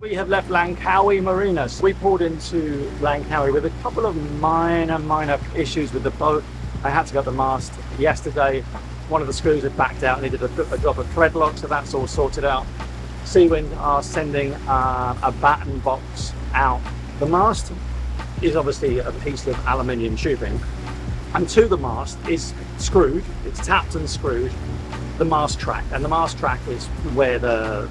We have left Langkawi Marina. So we pulled into Langkawi with a couple of minor issues with the boat. I had to get the mast yesterday. One of the screws had backed out, needed a drop of thread lock, so that's all sorted out. Seawind are sending a batten box out. The mast is obviously a piece of aluminium tubing, and to the mast is screwed, it's tapped and screwed, the mast track, and the mast track is where the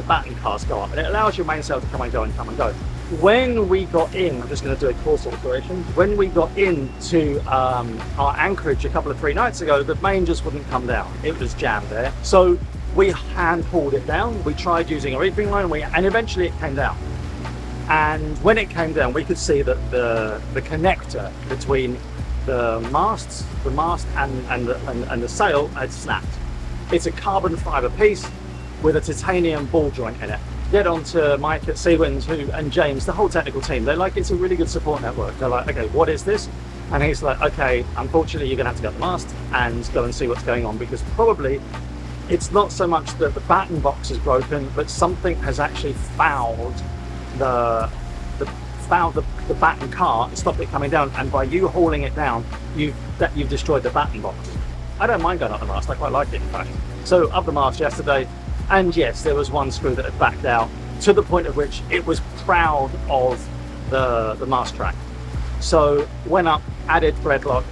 batten cars go up, and it allows your mainsail to come and go and come and go. When we got in, I'm just going to do a course alteration. When we got into our anchorage a couple of 3 nights ago, the main just wouldn't come down. It was jammed there. So we hand pulled it down. We tried using a reefing line, and eventually it came down. And when it came down, we could see that the connector between the mast and the sail had snapped. It's a carbon fiber piece with a titanium ball joint in it. Get on to Mike at Seawind and James, the whole technical team. They're like, it's a really good support network. They're like, okay, what is this? And he's like, okay, unfortunately you're gonna have to get the mast and go and see what's going on, because probably it's not so much that the batten box is broken, but something has actually fouled the batten car and stopped it coming down. And by you hauling it down, you've destroyed the batten box. I don't mind going up the mast, I quite like it in fact. So up the mast yesterday, and yes, there was one screw that had backed out to the point at which it was proud of the mast track. So went up, added thread lock,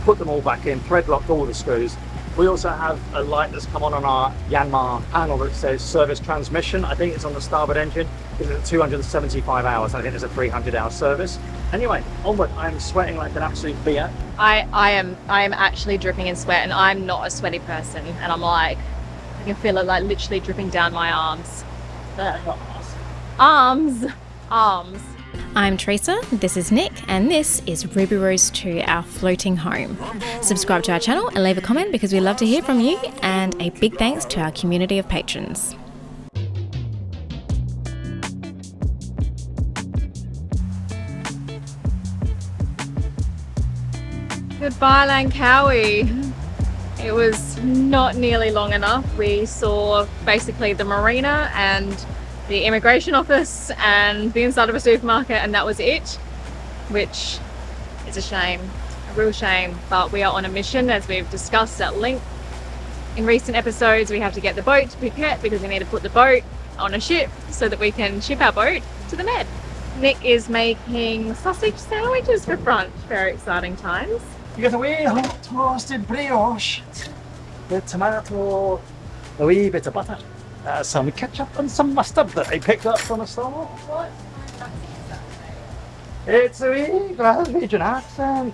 put them all back in, thread locked all the screws. We also have a light that's come on our Yanmar panel that says service transmission. I think it's on the starboard engine. It's at 275 hours. I think it's a 300-hour service. Anyway, onward. I'm sweating like an absolute beer. I am actually dripping in sweat, and I'm not a sweaty person, and I'm like, I can feel it like literally dripping down my arms. Arms. I'm Terysa, this is Nick, and this is Ruby Rose 2, our floating home. Subscribe to our channel and leave a comment because we love to hear from you, and a big thanks to our community of patrons. Goodbye, Langkawi. It was not nearly long enough. We saw basically the marina and the immigration office and the inside of a supermarket, and that was it, which is a shame, a real shame. But we are on a mission, as we've discussed at length in recent episodes. We have to get the boat to Phuket because we need to put the boat on a ship so that we can ship our boat to the Med. Nick is making sausage sandwiches for brunch. Very exciting times. You get a wee hot toasted brioche with tomato, a wee bit of butter, some ketchup and some mustard that I picked up from a store. What? It's a wee Glaswegian accent.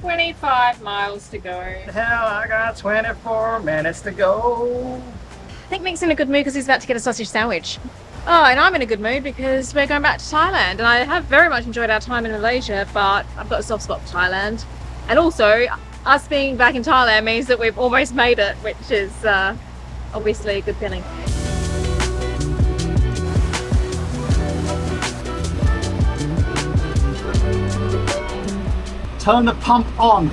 25 miles to go. Hell, I got 24 minutes to go. I think Nick's in a good mood because he's about to get a sausage sandwich. Oh, and I'm in a good mood because we're going back to Thailand, and I have very much enjoyed our time in Malaysia, but I've got a soft spot for Thailand. And also, us being back in Thailand means that we've almost made it, which is obviously a good feeling. Turn the pump on.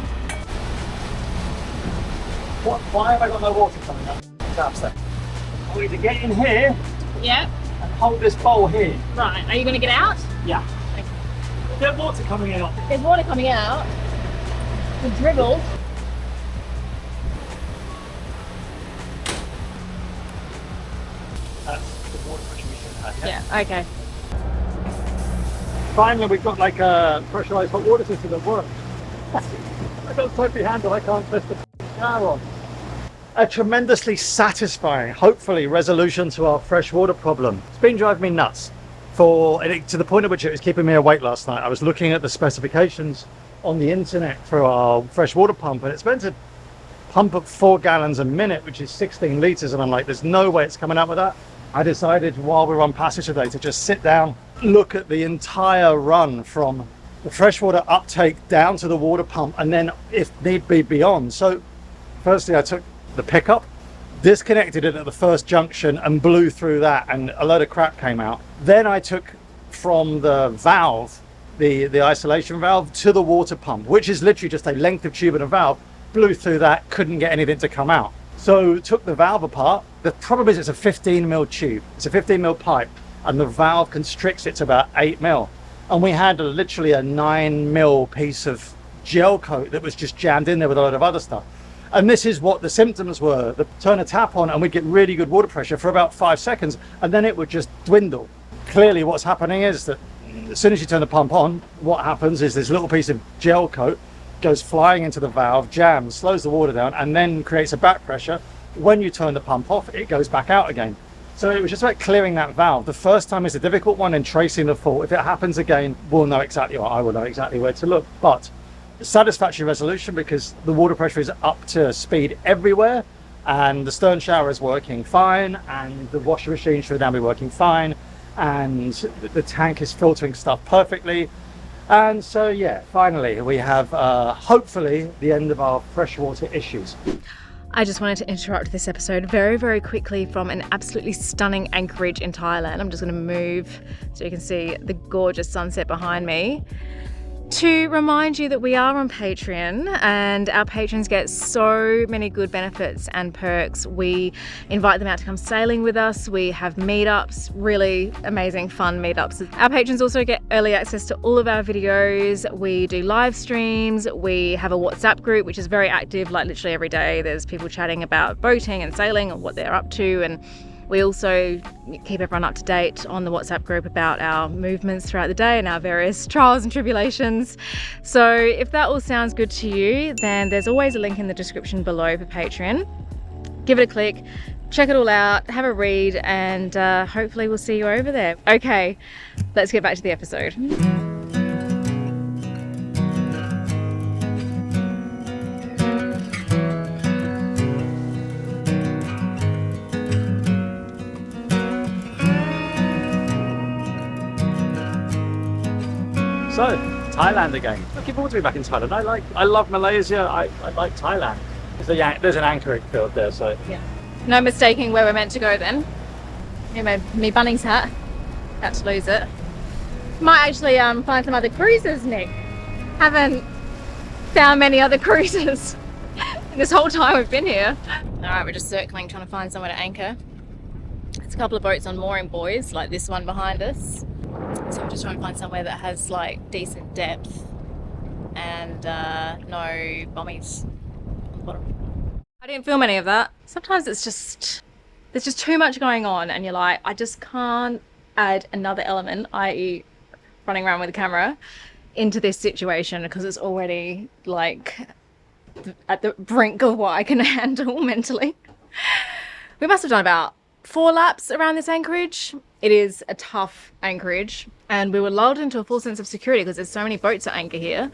Why have I got no water coming up? That's it. I need to get in here Yeah. and hold this bowl here. Right. Are you going to get out? Yeah. Okay. There's water coming out. There's water coming out. The dribble. That's the water pressure we should have. Yeah. Okay. Finally, we've got like a pressurized hot water system that works. I got a soapy handle, I can't twist the shower on. A tremendously satisfying, hopefully, resolution to our freshwater problem. It's been driving me nuts to the point at which it was keeping me awake last night. I was looking at the specifications on the internet for our freshwater pump, and it's meant to pump up 4 gallons a minute, which is 16 litres, and I'm like, there's no way it's coming out with that. I decided while we were on passage today to just sit down, look at the entire run from the freshwater uptake down to the water pump, and then if need be beyond. So firstly I took the pickup, disconnected it at the first junction and blew through that, and a load of crap came out. Then I took from the valve, the isolation valve, to the water pump, which is literally just a length of tube and a valve, blew through that, couldn't get anything to come out. So took the valve apart. The problem is it's a 15mm tube. It's a 15mm pipe, and the valve constricts it to about 8mm. And we had literally a 9mm piece of gel coat that was just jammed in there with a load of other stuff. And this is what the symptoms were. Turn a tap on and we'd get really good water pressure for about 5 seconds, and then it would just dwindle. Clearly what's happening is that as soon as you turn the pump on, what happens is this little piece of gel coat goes flying into the valve, jams, slows the water down, and then creates a back pressure. When you turn the pump off, it goes back out again. So it was just about clearing that valve. The first time is a difficult one, and tracing the fault. If it happens again, we'll know exactly, or I will know exactly where to look. But satisfactory resolution, because the water pressure is up to speed everywhere, and the stern shower is working fine, and the washing machine should now be working fine, and the tank is filtering stuff perfectly. And so yeah, finally we have hopefully the end of our freshwater issues. I just wanted to interrupt this episode very, very quickly from an absolutely stunning anchorage in Thailand. I'm just going to move so you can see the gorgeous sunset behind me, to remind you that we are on Patreon, and our patrons get so many good benefits and perks. We invite them out to come sailing with us. We have meetups, really amazing fun meetups. Our patrons also get early access to all of our videos. We do live streams. We have a WhatsApp group which is very active, like literally every day there's people chatting about boating and sailing and what they're up to, and we also keep everyone up to date on the WhatsApp group about our movements throughout the day and our various trials and tribulations. So if that all sounds good to you, then there's always a link in the description below for Patreon. Give it a click, check it all out, have a read, and hopefully we'll see you over there. Okay, let's get back to the episode. So, Thailand again. Looking forward to be back in Thailand. I love Malaysia. I like Thailand. There's an anchoring field there, so. Yeah. No mistaking where we're meant to go then. Here, me Bunnings hat. Had to lose it. Might actually find some other cruises, Nick. Haven't found many other cruises this whole time we've been here. Alright, we're just circling, trying to find somewhere to anchor. There's a couple of boats on mooring buoys, like this one behind us. So I'm just trying to find somewhere that has like decent depth and no bommies on the bottom. I didn't film any of that. Sometimes there's just too much going on and you're like, I just can't add another element, i.e. running around with a camera, into this situation because it's already like at the brink of what I can handle mentally. We must have done about 4 laps around this anchorage. It is a tough anchorage, and we were lulled into a full sense of security because there's so many boats at anchor here.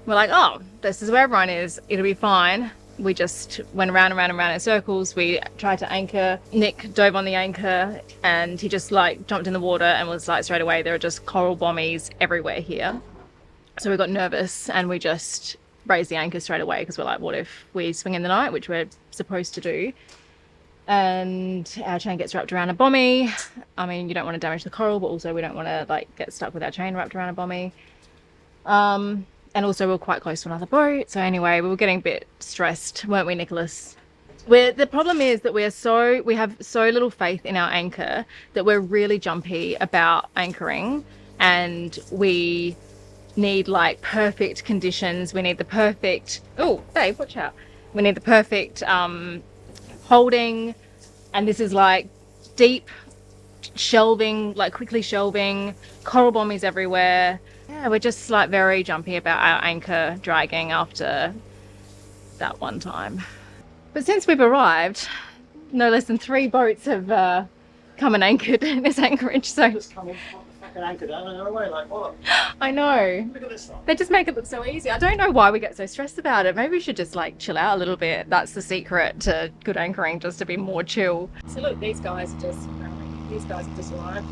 We're like, oh, this is where everyone is, it'll be fine. We just went around and around and around in circles. We tried to anchor. Nick dove on the anchor and he just like jumped in the water and was like, straight away there are just coral bommies everywhere here. So we got nervous and we just raised the anchor straight away because we're like, what if we swing in the night, which we're supposed to do, and our chain gets wrapped around a bommy. I mean, you don't want to damage the coral, but also we don't want to like get stuck with our chain wrapped around a bommy. And also we're quite close to another boat. So anyway, we were getting a bit stressed, weren't we, Nicholas? The problem is that we have so little faith in our anchor that we're really jumpy about anchoring, and we need like perfect conditions. We need the perfect, oh babe, watch out. We need the perfect holding, and this is like deep shelving, like quickly shelving, coral bommies everywhere. Yeah, we're just like very jumpy about our anchor dragging after that one time. But since we've arrived, no less than 3 boats have come and anchored in this anchorage. So Just come and put the fucking anchor down and they're away like what? I know. Look at this one. They just make it look so easy. I don't know why we get so stressed about it. Maybe we should just like chill out a little bit. That's the secret to good anchoring, just to be more chill. So look, these guys just arrived.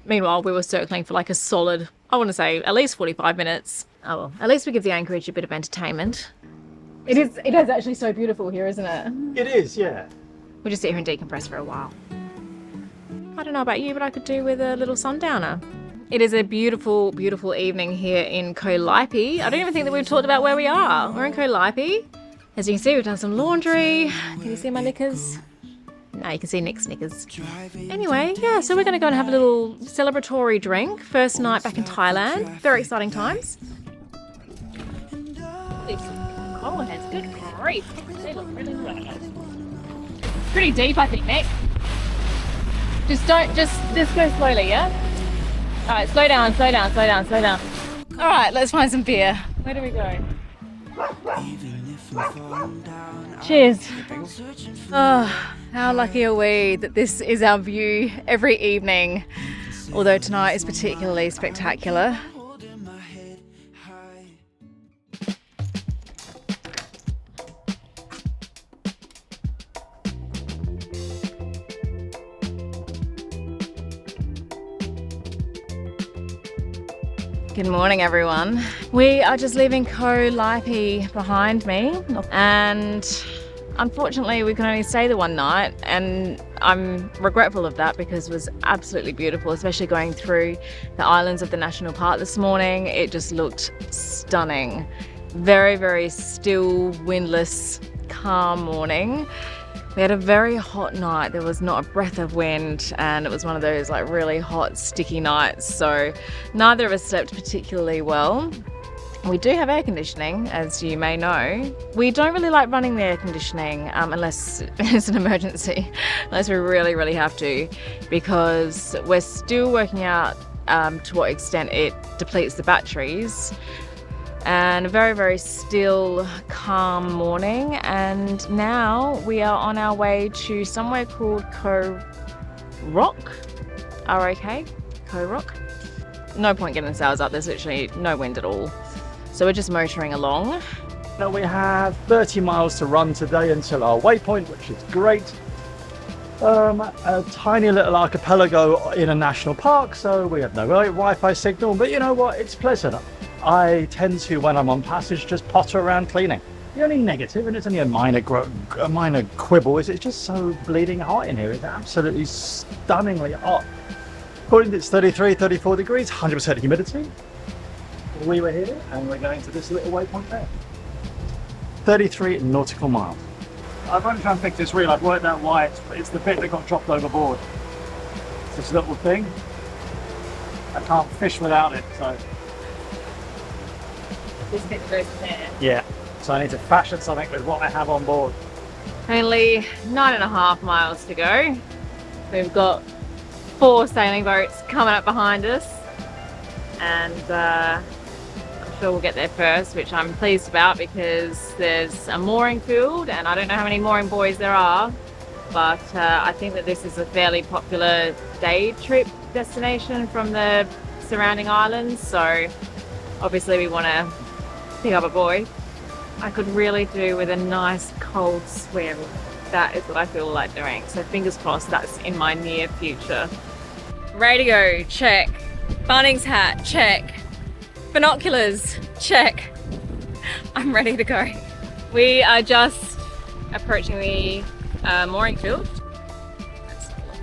Meanwhile, we were circling for like a solid, I want to say at least 45 minutes. Oh well, at least we give the anchorage a bit of entertainment. It is actually so beautiful here, isn't it? It is, yeah. We'll just sit here and decompress for a while. I don't know about you, but I could do with a little sundowner. It is a beautiful, beautiful evening here in Koh Lipe. I don't even think that we've talked about where we are. We're in Koh Lipe. As you can see, we've done some laundry. Can you see my knickers? No, you can see Nick's knickers. Anyway, yeah, so we're going to go and have a little celebratory drink. First night back in Thailand. Very exciting times. These coral heads, good grief. They look really good. Pretty deep, I think, Nick. Just go slowly, yeah? All right, slow down. All right, let's find some beer. Where do we go? Cheers. Oh, how lucky are we that this is our view every evening, although tonight is particularly spectacular. Good morning, everyone. We are just leaving Koh Lipe behind me, and unfortunately we can only stay the one night, and I'm regretful of that because it was absolutely beautiful, especially going through the islands of the national park this morning. It just looked stunning. Very, very still, windless, calm morning. We had a very hot night. There was not a breath of wind, and it was one of those like really hot, sticky nights. So neither of us slept particularly well. We do have air conditioning, as you may know. We don't really like running the air conditioning unless it's an emergency, unless we really, really have to, because we're still working out to what extent it depletes the batteries. And a very, very still, calm morning, and now we are on our way to somewhere called Koh Rock, R-O-K, Koh Rock. No point getting the sails up, there's literally no wind at all. So we're just motoring along. Now we have 30 miles to run today until our waypoint, which is great. A tiny little archipelago in a national park, so we have no Wi-Fi signal, but you know what, it's pleasant. I tend to, when I'm on passage, just potter around cleaning. The only negative, and it's only a minor quibble, is it's just so bleeding hot in here. It's absolutely stunningly hot. According to it's 33, 34 degrees, 100% humidity. We were here, and we're going to this little waypoint there. 33 nautical miles. I've only trying to fix this reel. I've worked out why it's the bit that got dropped overboard. It's this little thing. I can't fish without it, so. This bit goes there. Yeah, so I need to fashion something with what I have on board. Only 9.5 miles to go. We've got 4 sailing boats coming up behind us, and I'm sure we'll get there first, which I'm pleased about because there's a mooring field, and I don't know how many mooring buoys there are, but I think that this is a fairly popular day trip destination from the surrounding islands, so obviously we want to pick up a buoy. I could really do with a nice cold swim. That is what I feel like doing. So fingers crossed that's in my near future. Ready to go, check. Bunnings hat, check. Binoculars, check. I'm ready to go. We are just approaching the mooring field. Let's have a look.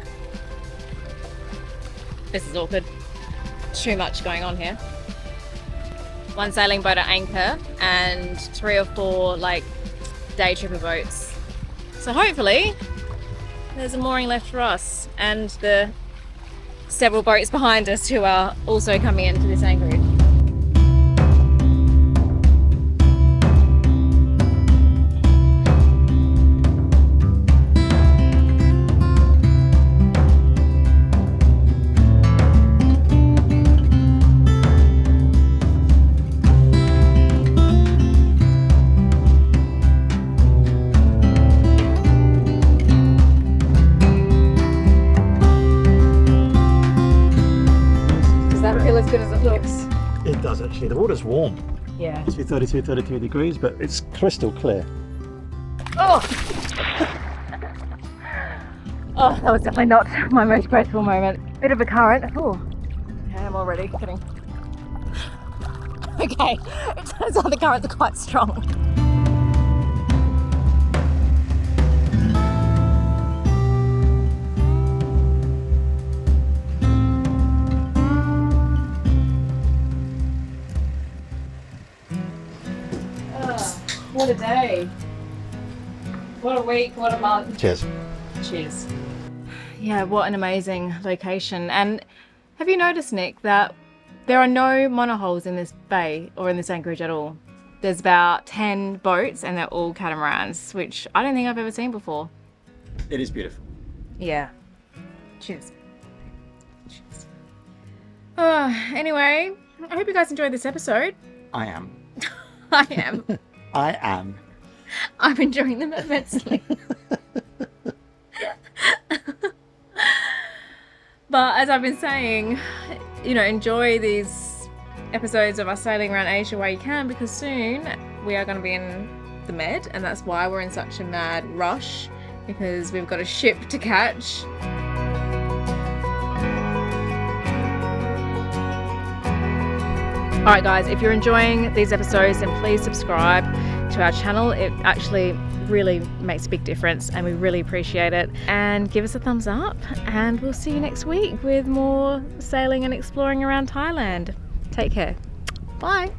This is awkward. Too much going on here. 1 sailing boat at anchor and 3 or 4 like day tripper boats. So hopefully there's a mooring left for us and the several boats behind us who are also coming into this anchorage. As good as it looks. It does actually. The water's warm. Yeah. It's 32, 33 degrees, but it's crystal clear. Oh! Oh, that was definitely not my most graceful moment. Bit of a current. Oh, okay, I'm already kidding. Okay, it turns out the currents are quite strong. What a day. What a week, what a month. Cheers. Cheers. Yeah, what an amazing location. And have you noticed, Nick, that there are no monohulls in this bay or in this anchorage at all? There's about 10 boats and they're all catamarans, which I don't think I've ever seen before. It is beautiful. Yeah. Cheers. Cheers. Anyway, I hope you guys enjoyed this episode. I am. I am. I am. I'm enjoying them immensely. But as I've been saying, you know, enjoy these episodes of us sailing around Asia while you can, because soon we are going to be in the Med, and that's why we're in such a mad rush, because we've got a ship to catch. Alright guys, if you're enjoying these episodes, then please subscribe to our channel. It actually really makes a big difference and we really appreciate it. And give us a thumbs up, and we'll see you next week with more sailing and exploring around Thailand. Take care. Bye.